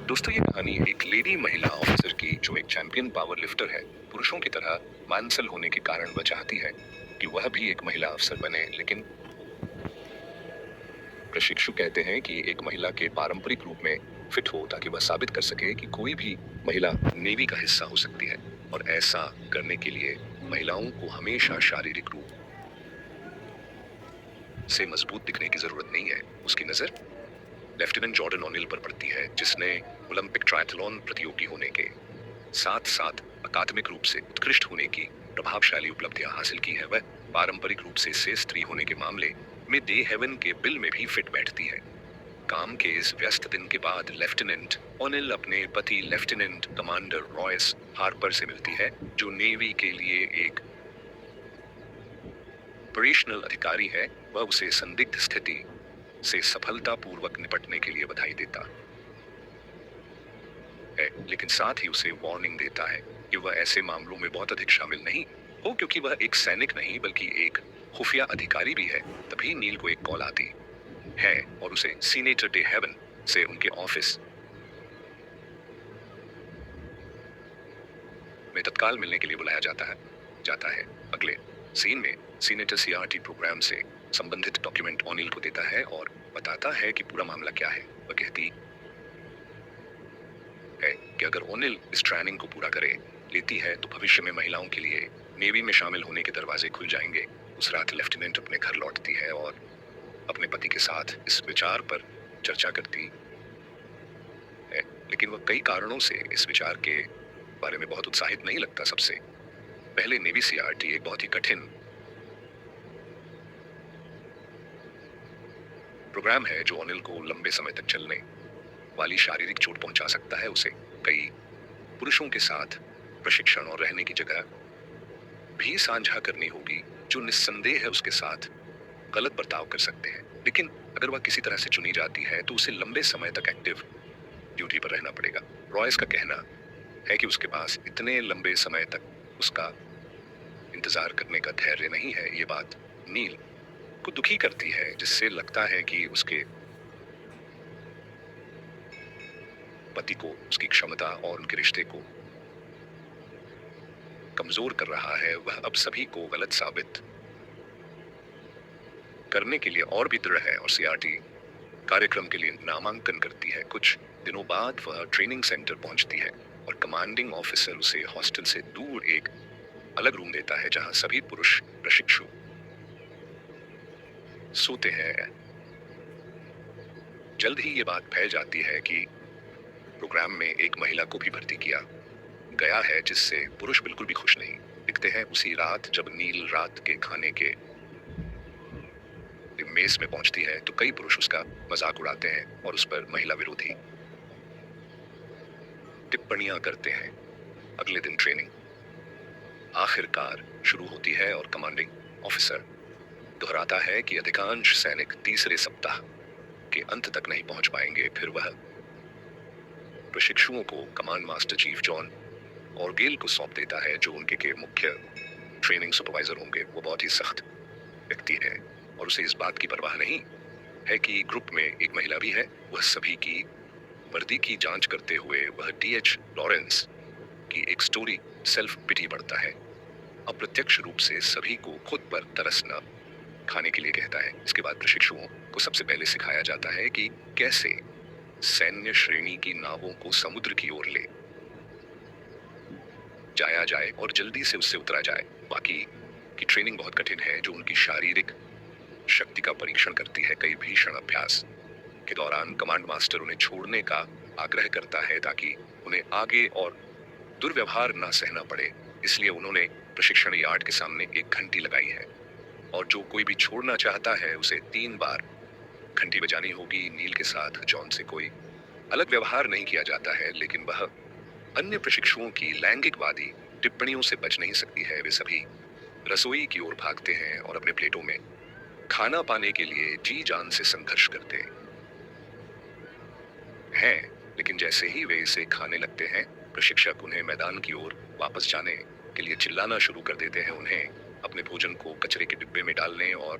दोस्तों, ये कहानी एक लेडी महिला ऑफिसर की जो एक चैंपियन पावर लिफ्टर है। पुरुषों की तरह मांसल होने के कारण वह चाहती है कि वह भी एक महिला अफसर बने, लेकिन प्रशिक्षु कहते हैं कि एक महिला के पारंपरिक रूप में फिट हो ताकि वह साबित कर सके कि कोई भी महिला नेवी का हिस्सा हो सकती है। और ऐसा करने के लिए महिलाओं को हमेशा शारीरिक रूप से मजबूत दिखने की जरूरत नहीं है। उसकी नजर लेफ्टिनेंट जॉर्डन ओनिल पर पड़ती है, जिसने ओलंपिक ट्रायथलॉन प्रतियोगी होने के साथ साथ अकादमिक रूप से उत्कृष्ट होने की प्रभावशाली उपलब्धियां हासिल की है। वह पारंपरिक रूप से स्त्री होने के मामले में डे हेवन के बिल में भी फिट बैठती है। काम के इस व्यस्त दिन के बाद लेफ्टिनेंट ओनिल अपने पति लेफ्टिनेंट कमांडर रॉयस हार्पर से मिलती है, जो नेवी के लिए एक ऑपरेशनल अधिकारी है। वह उसे संदिग्ध स्थिति से सफलतापूर्वक निपटने के लिए बधाई देता है, लेकिन साथ ही उसे वार्निंग देता है कि वह ऐसे मामलों में बहुत अधिक शामिल नहीं हो, क्योंकि वह एक सैनिक नहीं बल्कि एक खुफिया अधिकारी भी है। तभी नील को एक कॉल आती है और उसे सीनेटर डे हेवन से उनके ऑफिस में तत्काल मिलने के लिए बुलाया जाता है। अगले सीन में सीनेटर सीआरटी प्रोग्राम से संबंधित डॉक्यूमेंट ओनिल को देता है और बताता है कि पूरा मामला क्या है। वह कहती है कि अगर ओनिल इस ट्रेनिंग को पूरा करे लेती है तो भविष्य में महिलाओं के लिए नेवी में शामिल होने के दरवाजे खुल जाएंगे। उस रात लेफ्टिनेंट अपने घर लौटती है और अपने पति के साथ इस विचार पर चर्चा करती है, लेकिन वह कई कारणों से इस विचार के बारे में बहुत उत्साहित नहीं लगता। सबसे पहले नेवी सीआरटी एक बहुत ही कठिन प्रोग्राम है जो ओनिल को लंबे समय तक चलने वाली शारीरिक चोट पहुंचा सकता है। उसे कई पुरुषों के साथ प्रशिक्षण और रहने की जगह भी साझा करनी होगी, जो निस्संदेह है उसके साथ गलत बर्ताव कर सकते हैं। लेकिन अगर वह किसी तरह से चुनी जाती है तो उसे लंबे समय तक एक्टिव ड्यूटी पर रहना पड़ेगा। रॉयस का कहना है कि उसके पास इतने लंबे समय तक उसका इंतजार करने का धैर्य नहीं है। ये बात नील को दुखी करती है, जिससे लगता है कि उसके पति को उसकी क्षमता और उनके रिश्ते को कमजोर कर रहा है। वह अब सभी को गलत साबित करने के लिए और भी दृढ़ है और सीआरटी कार्यक्रम के लिए नामांकन करती है। कुछ दिनों बाद वह ट्रेनिंग सेंटर पहुंचती है और कमांडिंग ऑफिसर उसे हॉस्टल से दूर एक अलग रूम देता है, जहां सभी पुरुष प्रशिक्षु सोते हैं। जल्द ही ये बात फैल जाती है कि प्रोग्राम में एक महिला को भी भर्ती किया गया है, जिससे पुरुष बिल्कुल भी खुश नहीं दिखते हैं। उसी रात जब नील रात के खाने के मेज में पहुंचती है तो कई पुरुष उसका मजाक उड़ाते हैं और उस पर महिला विरोधी टिप्पणियां करते हैं। अगले दिन ट्रेनिंग आखिरकार शुरू होती है और कमांडिंग ऑफिसर दोहराता है कि अधिकांश सैनिक तीसरे सप्ताह के अंत तक नहीं पहुंच पाएंगे। फिर वह प्रशिक्षुओं को कमांड मास्टर चीफ जॉन और गेल को सौंप देता है, जो उनके के मुख्य ट्रेनिंग सुपरवाइजर होंगे। वो बहुत ही सख्त व्यक्ति है और उसे इस बात की परवाह नहीं है कि ग्रुप में एक महिला भी है। वह सभी की वर्दी की जांच करते हुए वह डीएच लॉरेंस की एक स्टोरी सेल्फ पिटी पढ़ता है। अप्रत्यक्ष रूप से सभी को खुद पर तरसना खाने के लिए कहता है। इसके बाद प्रशिक्षुओं को सबसे पहले सिखाया जाता है कि कैसे सैन्य श्रेणी की नावों को समुद्र की ओर ले जाया जाए और जल्दी से उससे उतरा जाए। बाकी की ट्रेनिंग बहुत कठिन है, जो उनकी शारीरिक शक्ति का परीक्षण करती है। कई भीषण अभ्यास के दौरान कमांड मास्टर उन्हें छोड़ने का आग्रह करता है ताकि उन्हें आगे और दुर्व्यवहार न सहना पड़े। इसलिए उन्होंने प्रशिक्षण यार्ड के सामने एक घंटी लगाई है और जो कोई भी छोड़ना चाहता है उसे 3 बार घंटी बजानी होगी। नील के साथ जॉन से कोई अलग व्यवहार नहीं किया जाता है, लेकिन वह अन्य प्रशिक्षुओं की लैंगिकवादी टिप्पणियों से बच नहीं सकती है। वे सभी रसोई की ओर भागते हैं और अपने प्लेटों में खाना पाने के लिए जी जान से संघर्ष करते हैं। लेकिन जैसे ही वे इसे खाने लगते हैं, प्रशिक्षक उन्हें मैदान की ओर वापस जाने के लिए चिल्लाना शुरू कर देते हैं। उन्हें अपने भोजन को कचरे के डिब्बे में डालने और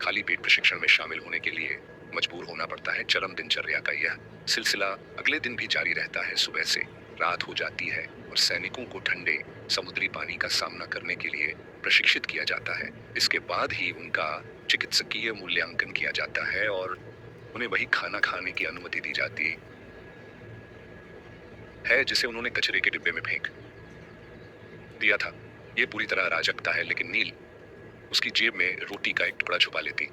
खाली पेट प्रशिक्षण में शामिल होने के लिए मजबूर होना पड़ता है। चरम दिनचर्या का यह सिलसिला अगले दिन भी जारी रहता है। सुबह से रात हो जाती है और सैनिकों को ठंडे समुद्री पानी का सामना करने के लिए प्रशिक्षित किया जाता है। इसके बाद ही उनका चिकित्सकीय मूल्यांकन किया जाता है और उन्हें वही खाना खाने की अनुमति दी जाती है जिसे उन्होंने कचरे के डिब्बे में फेंक दिया था। ये पूरी तरह अराजकता है, लेकिन नील उसकी जेब में रोटी का एक टुकड़ा छुपा लेती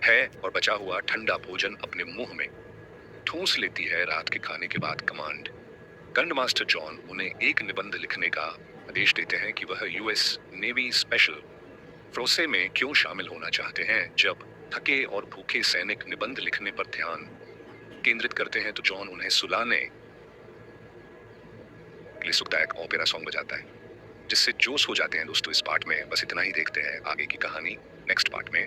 है और बचा हुआ ठंडा भोजन अपने मुंह में ठूंस लेती है। रात के खाने के बाद गंड मास्टर जॉन उन्हें एक निबंध लिखने का आदेश देते हैं कि वह यूएस नेवी स्पेशल फोर्सेस में क्यों शामिल होना चाहते हैं। जब थके और भूखे सैनिक निबंध लिखने पर ध्यान केंद्रित करते हैं तो जॉन उन्हें सुलाने के लिए सुखदायक ओपेरा सॉन्ग बजाता है, जिससे जोश हो जाते हैं। दोस्तों, इस पार्ट में बस इतना ही। देखते हैं आगे की कहानी नेक्स्ट पार्ट में।